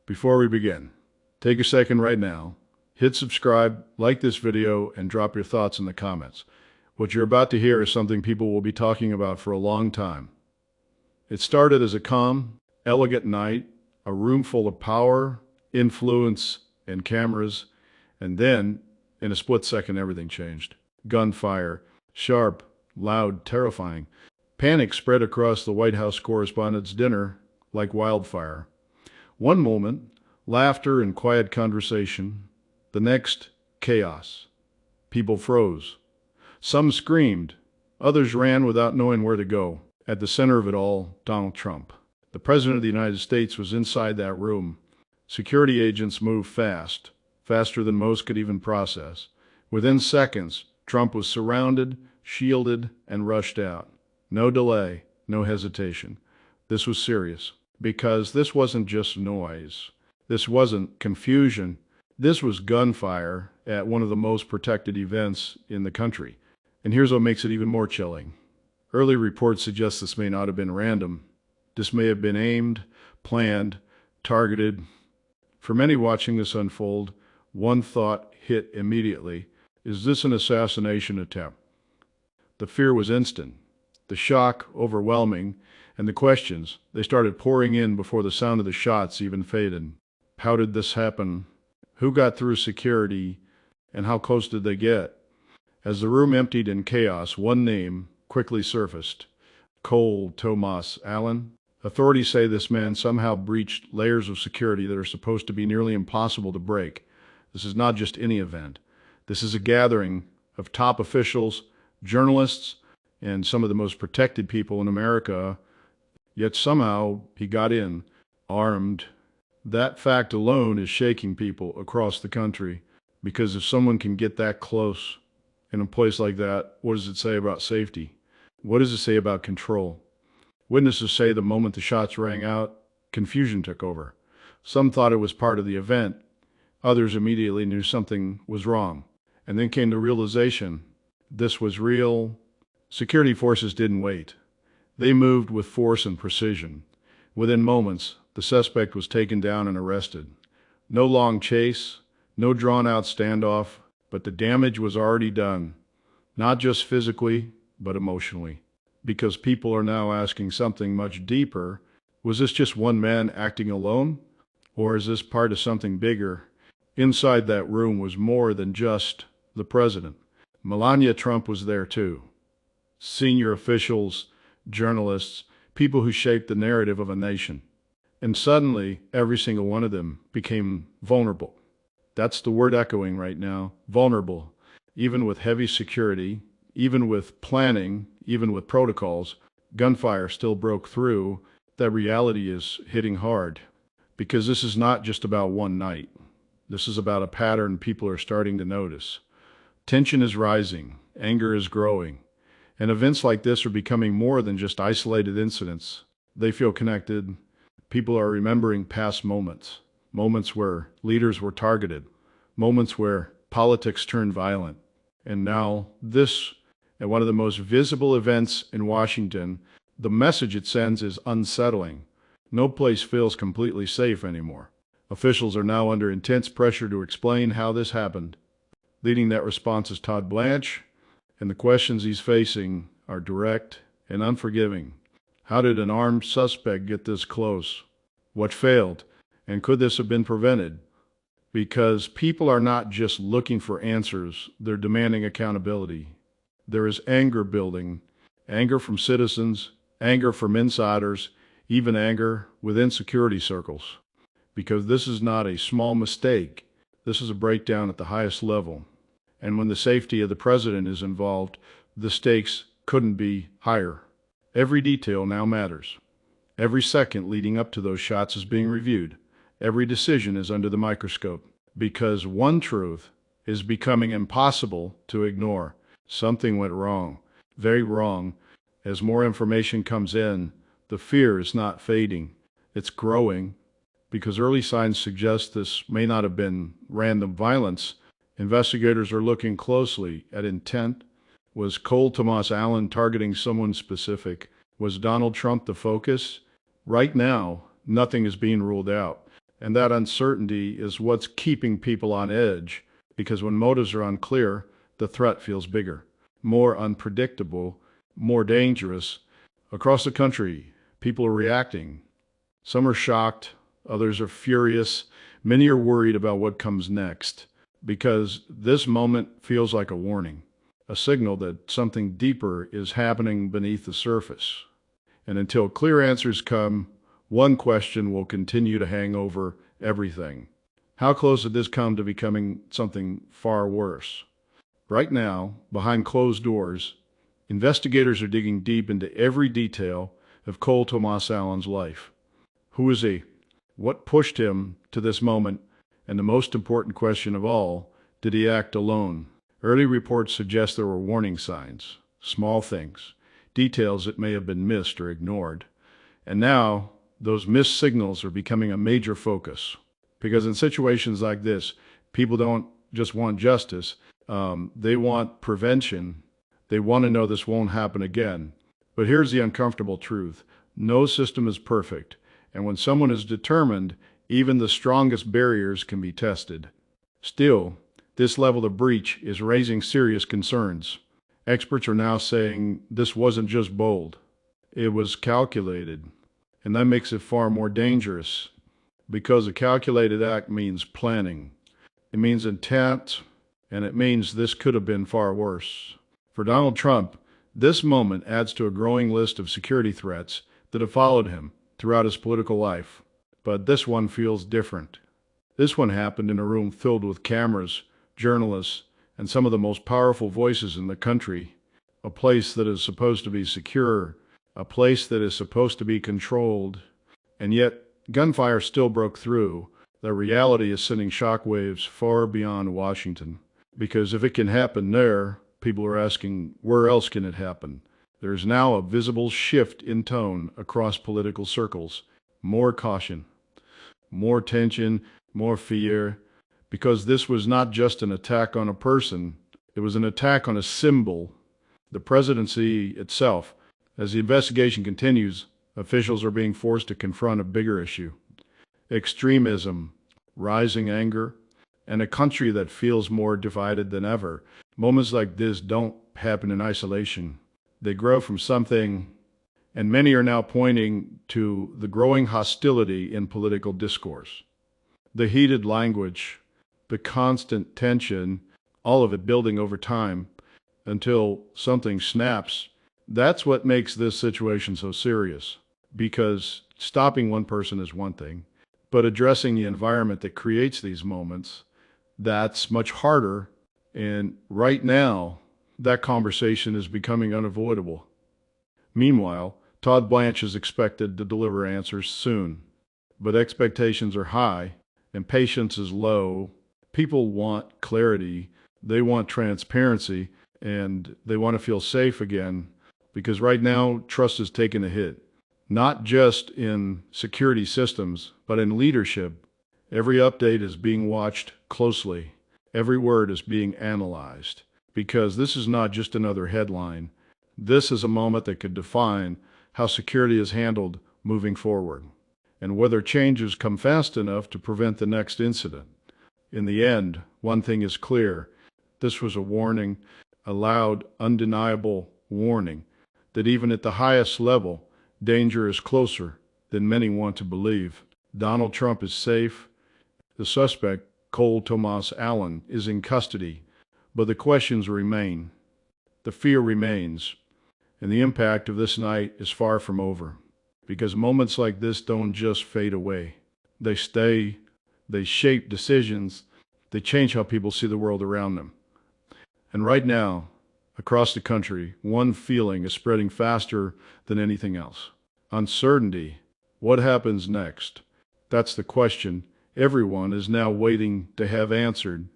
Before we begin, take a second right now, hit subscribe, like this video, and drop your thoughts in the comments. What you're about to hear is something people will be talking about for a long time. It started as a calm, elegant night, a room full of power, influence, and cameras, and then, in a split second, everything changed. Gunfire, sharp, loud, terrifying. Panic spread across the White House Correspondents Dinner like wildfire. One moment, laughter and quiet conversation. The next, chaos. People froze. Some screamed. Others ran without knowing where to go. At the center of it all, Donald Trump. The President of the United States was inside that room. Security agents moved fast, faster than most could even process. Within seconds, Trump was surrounded, shielded, and rushed out. No delay, no hesitation. This was serious, because this wasn't just noise. This wasn't confusion. This was gunfire at one of the most protected events in the country. And here's what makes it even more chilling. Early reports suggest this may not have been random. This may have been aimed, planned, targeted. For many watching this unfold, one thought hit immediately. Is this an assassination attempt? The fear was instant. The shock overwhelming, and the questions, they started pouring in before the sound of the shots even faded. How did this happen? Who got through security? And how close did they get? As the room emptied in chaos, one name quickly surfaced. Cole Tomas Allen. Authorities say this man somehow breached layers of security that are supposed to be nearly impossible to break. This is not just any event. This is a gathering of top officials, journalists, and some of the most protected people in America, yet somehow he got in, armed. That fact alone is shaking people across the country, because if someone can get that close in a place like that, what does it say about safety? What does it say about control? Witnesses say the moment the shots rang out, confusion took over. Some thought it was part of the event. Others immediately knew something was wrong. And then came the realization this was real. Security forces didn't wait. They moved with force and precision. Within moments, the suspect was taken down and arrested. No long chase, no drawn-out standoff, but the damage was already done. Not just physically, but emotionally. Because people are now asking something much deeper. Was this just one man acting alone? Or is this part of something bigger? Inside that room was more than just the president. Melania Trump was there too. Senior officials, journalists, people who shaped the narrative of a nation. And suddenly, every single one of them became vulnerable. That's the word echoing right now, vulnerable. Even with heavy security, even with planning, even with protocols, gunfire still broke through. That reality is hitting hard. Because this is not just about one night. This is about a pattern people are starting to notice. Tension is rising, anger is growing, and events like this are becoming more than just isolated incidents. They feel connected. People are remembering past moments, moments where leaders were targeted, moments where politics turned violent. And now this, at one of the most visible events in Washington, the message it sends is unsettling. No place feels completely safe anymore. Officials are now under intense pressure to explain how this happened. Leading that response is Todd Blanche, and the questions he's facing are direct and unforgiving. How did an armed suspect get this close? What failed? And could this have been prevented? Because people are not just looking for answers, they're demanding accountability. There is anger building, anger from citizens, anger from insiders, even anger within security circles. Because this is not a small mistake, this is a breakdown at the highest level. And when the safety of the president is involved, the stakes couldn't be higher. Every detail now matters. Every second leading up to those shots is being reviewed. Every decision is under the microscope. Because one truth is becoming impossible to ignore. Something went wrong, very wrong. As more information comes in, the fear is not fading. It's growing. Because early signs suggest this may not have been random violence. Investigators are looking closely at intent. Was Cole Tomas Allen targeting someone specific? Was Donald Trump the focus? Right now, nothing is being ruled out. And that uncertainty is what's keeping people on edge, because when motives are unclear, the threat feels bigger, more unpredictable, more dangerous. Across the country, people are reacting. Some are shocked, others are furious, many are worried about what comes next, because this moment feels like a warning, a signal that something deeper is happening beneath the surface. And until clear answers come, one question will continue to hang over everything. How close did this come to becoming something far worse? Right now, behind closed doors, investigators are digging deep into every detail of Cole Tomas Allen's life. Who is he? What pushed him to this moment? And the most important question of all, did he act alone? Early reports suggest there were warning signs, small things, details that may have been missed or ignored. And now, those missed signals are becoming a major focus. Because in situations like this, people don't just want justice, they want prevention. They want to know this won't happen again. But here's the uncomfortable truth. No system is perfect. And when someone is determined, even the strongest barriers can be tested. Still, this level of breach is raising serious concerns. Experts are now saying this wasn't just bold. It was calculated. And that makes it far more dangerous, because a calculated act means planning. It means intent, and it means this could have been far worse. For Donald Trump, this moment adds to a growing list of security threats that have followed him throughout his political life. But this one feels different. This one happened in a room filled with cameras, journalists, and some of the most powerful voices in the country. A place that is supposed to be secure, a place that is supposed to be controlled. And yet, gunfire still broke through. The reality is sending shockwaves far beyond Washington. Because if it can happen there, people are asking, where else can it happen? There is now a visible shift in tone across political circles. More caution, more tension, more fear, because this was not just an attack on a person, it was an attack on a symbol, the presidency itself. As the investigation continues, officials are being forced to confront a bigger issue: extremism, rising anger, and a country that feels more divided than ever. Moments like this don't happen in isolation. They grow from something, and many are now pointing to the growing hostility in political discourse. The heated language, the constant tension, all of it building over time until something snaps. That's what makes this situation so serious, because stopping one person is one thing, but addressing the environment that creates these moments, that's much harder. And right now, that conversation is becoming unavoidable. Meanwhile, Todd Blanche is expected to deliver answers soon, but expectations are high and patience is low. People want clarity, they want transparency, and they want to feel safe again, because right now, trust is taking a hit. Not just in security systems, but in leadership. Every update is being watched closely. Every word is being analyzed, because this is not just another headline. This is a moment that could define how security is handled moving forward, and whether changes come fast enough to prevent the next incident. In the end, one thing is clear. This was a warning, a loud, undeniable warning, that even at the highest level, danger is closer than many want to believe. Donald Trump is safe. The suspect, Cole Tomas Allen, is in custody, but the questions remain. The fear remains, and the impact of this night is far from over, because moments like this don't just fade away. They stay, they shape decisions, they change how people see the world around them. And right now, across the country, one feeling is spreading faster than anything else: uncertainty. What happens next? That's the question everyone is now waiting to have answered.